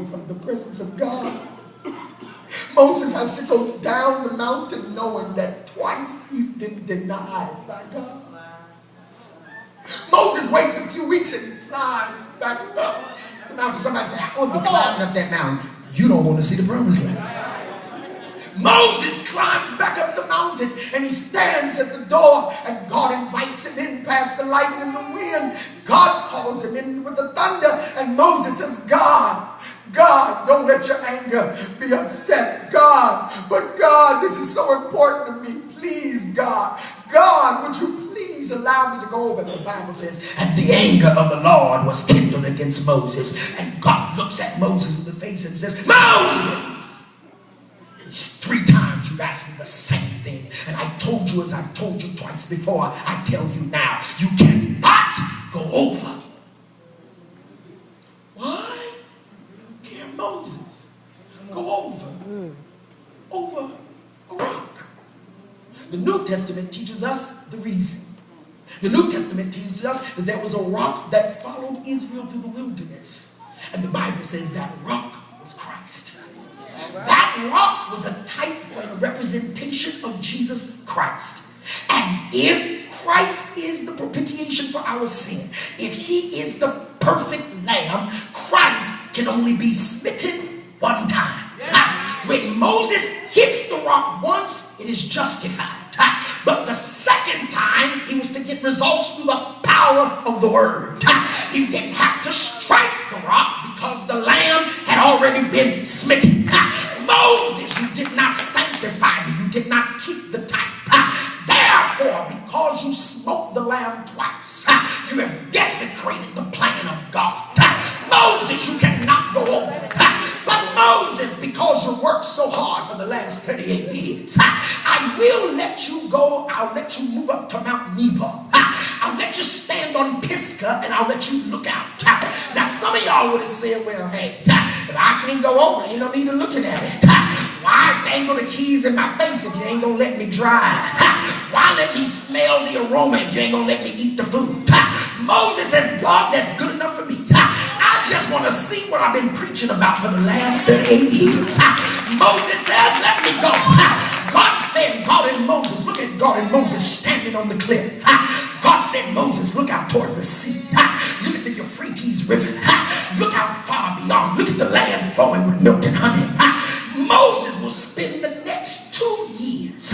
from the presence of God. Moses has to go down the mountain knowing that twice he's been denied by God. Moses waits a few weeks and he climbs back up the mountain. Somebody say, I want to be climbing up that mountain. You don't want to see the promised land. Moses climbs back up the mountain and he stands at the door, and God invites him in past the lightning and the wind. God calls him in with the thunder, and Moses says, God, don't let your anger be upset. But God, this is so important to me. Please, God, would you please allow me to go over? The Bible says, and the anger of the Lord was kindled against Moses. And God looks at Moses in the face and says, Moses! It's 3 times you've asked me the same thing. And I told you, as I've told you twice before, I tell you now, you cannot go over. Why can't Moses go over a rock? The New Testament teaches us the reason. The New Testament teaches us that there was a rock that followed Israel through the wilderness. And the Bible says that rock was Christ. That rock was a type or a representation of Jesus Christ. And if Christ is the propitiation for our sin, if he is the perfect lamb, Christ can only be smitten one time. When Moses hits the rock once, it is justified. But the second time, he was to get results through the power of the word. He didn't have to strike the rock because the lamb had already been smitten. Moses, you did not sanctify me. You did not keep the type. Therefore, because you smote the lamb twice, you have desecrated the plan of God. Moses, you cannot go over it. But Moses, because you worked so hard for the last 38 years, I will let you go. I'll let you move up to Mount Nebo. I'll let you stand on Pisgah, and I'll let you look out. Now, some of y'all would have said, well, hey, if I can't go over, you don't need to looking at it. Why dangle the keys in my face if you ain't gonna let me drive? Why let me smell the aroma if you ain't gonna let me eat the food? Moses says, God, that's good enough for me. I just want to see what I've been preaching about for the last 38 years. Moses says, let me go. God said, God and Moses, look at God and Moses standing on the cliff. God said, Moses, look out toward the sea. Look at the Euphrates River. Look out far beyond. Look at the land flowing with milk and honey. Moses will spend the next 2 years,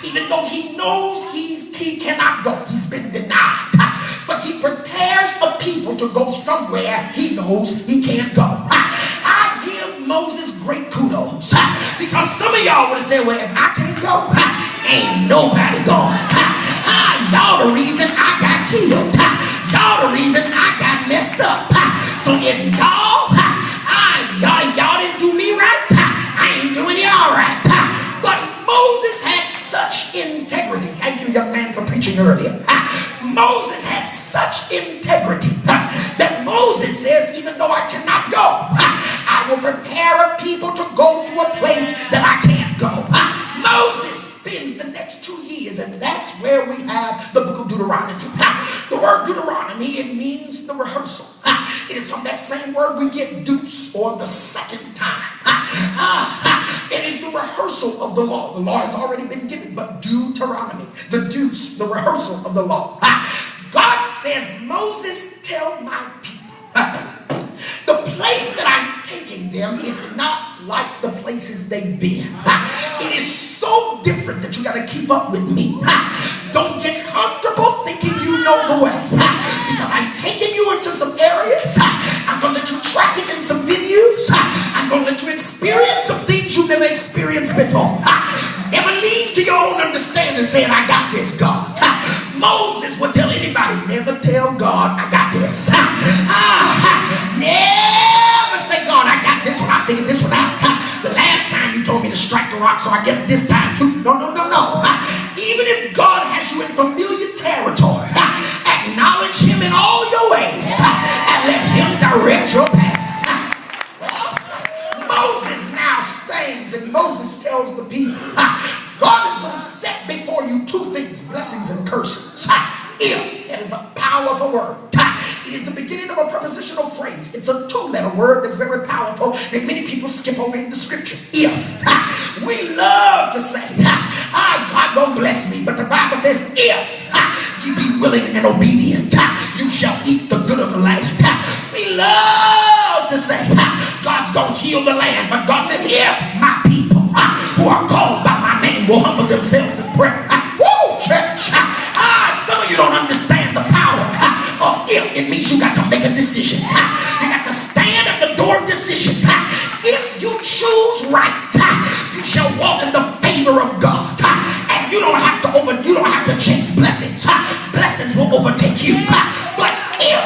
even though he knows he cannot go. He's been denied. But he prepares a people to go somewhere he knows he can't go. I give Moses great kudos, because some of y'all would have said, well, if I can't go, ain't nobody going. Y'all the reason I got killed. Y'all the reason I got messed up. So if y'all didn't do me right, I ain't doing y'all right. But Moses had such integrity. Thank you, young man, for preaching earlier. Moses had such integrity that Moses says, even though I cannot go, I will prepare a people to go to a place that I can't go. Moses spends the next 2 years, and that's where we have the book of Deuteronomy. The word Deuteronomy, it means the rehearsal. It is from that same word we get deuce, or the second time. It is the rehearsal of the law. The law has already been given, but Deuteronomy, the deuce, the rehearsal of the law. God says, Moses, tell my people, the place that I'm taking them is not like the places they've been. It is so different that you got to keep up with me. Don't get comfortable thinking you know the way, because I'm taking you into some areas. I'm going to let you traffic in some venues. I'm going to let you experience some things you've never experienced before. Never lean to your own understanding saying, I got this, God. Moses would tell anybody, never tell God, I got this. Never say, God, I got this one. I'm thinking this one out. The last time you told me to strike the rock, so I guess this time too. No. Even if God has you in familiar territory, acknowledge him in all your ways and let him direct your path. Moses now stands, and Moses tells the people, God is going to set before you 2 things, blessings and curses. If that is a powerful word. It is the beginning of a prepositional phrase. It's a two-letter word that's very powerful that many people skip over in the scripture. If. We love to say, God gonna bless me, but the Bible says, if you be willing and obedient, you shall eat the good of the land. We love to say, God's gonna heal the land, but God said, if my people who are called by my name will humble themselves in prayer. Woo, church. Some of you don't understand the power of if. It means you got to make a decision. You got to stand at the door of decision. If you choose right, you shall walk in the favor of God, and you don't have to chase blessings. Blessings will overtake you. But if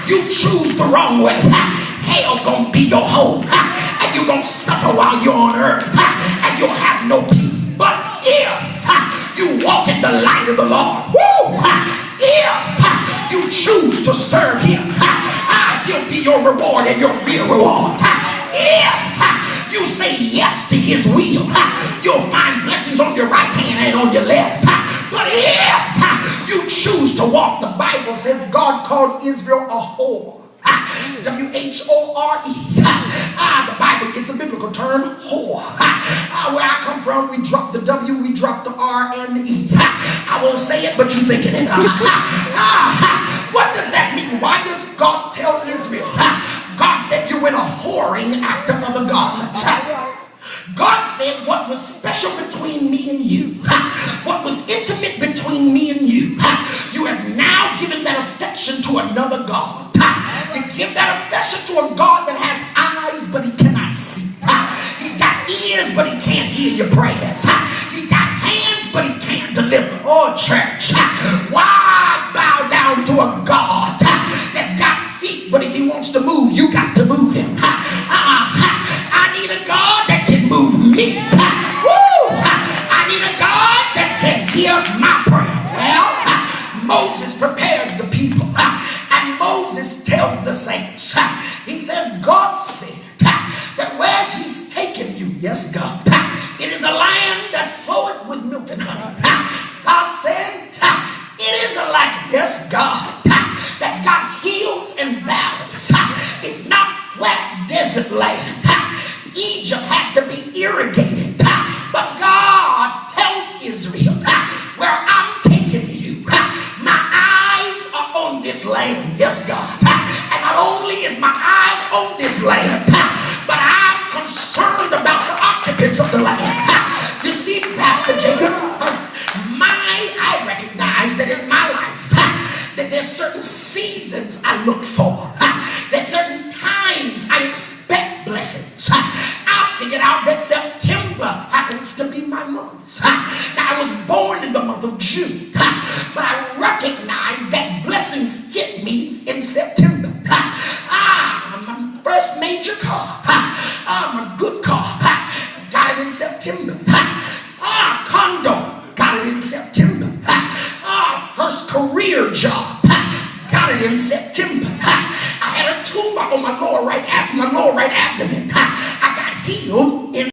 you choose the wrong way, hell gonna be your home, and you're gonna suffer while you're on earth, and you'll have no peace. But if you walk in the light of the Lord, if you choose to serve him, he'll be your reward and your real reward. If you say yes to his will, you'll find blessings on your right hand and on your left. But if you choose to walk, the Bible says God called Israel a whore. W-H-O-R-E. The Bible is a biblical term, whore. Where I come from, we drop the W, we drop the R and the E. I won't say it, but you're thinking it. What does that mean? Why does God tell Israel? God said you went a whoring after other gods. God said what was special between me and you, what was intimate between me and you have now given that affection to another God. You give that affection to a God that has eyes but he cannot see. He's got ears but he can't hear your prayers. He got hands but he can't deliver. Oh, church, why bow down to a God that's got feet, but if he wants to move, you got to move him? I need a God that can move me. I need a God that can hear my prayer. Well, Moses prepares the people, and Moses tells the saints, he says, God said that where he's taken you, yes, God, it is a land that floweth with milk and honey. God said, it is a land, yes, God, that's got hills and valleys. It's not flat desert land. Egypt had to be irrigated, but God tells Israel, where I'm taking you, my eyes are on this land, yes, God, and not only is my eyes on this land, but I'm concerned about the occupants of the land. You see, Pastor Jacobs, I recognize that in my life, that there's certain seasons I look for. There's certain times I expect blessings. I figured out that September happens to be my month. Now, I was born in the month of June, but I recognize that blessings hit me in September. My first major car, my good car, got it in September. Condo, got it in September. First career job, got it in September. I had a tumor on my lower right abdomen. I got healed in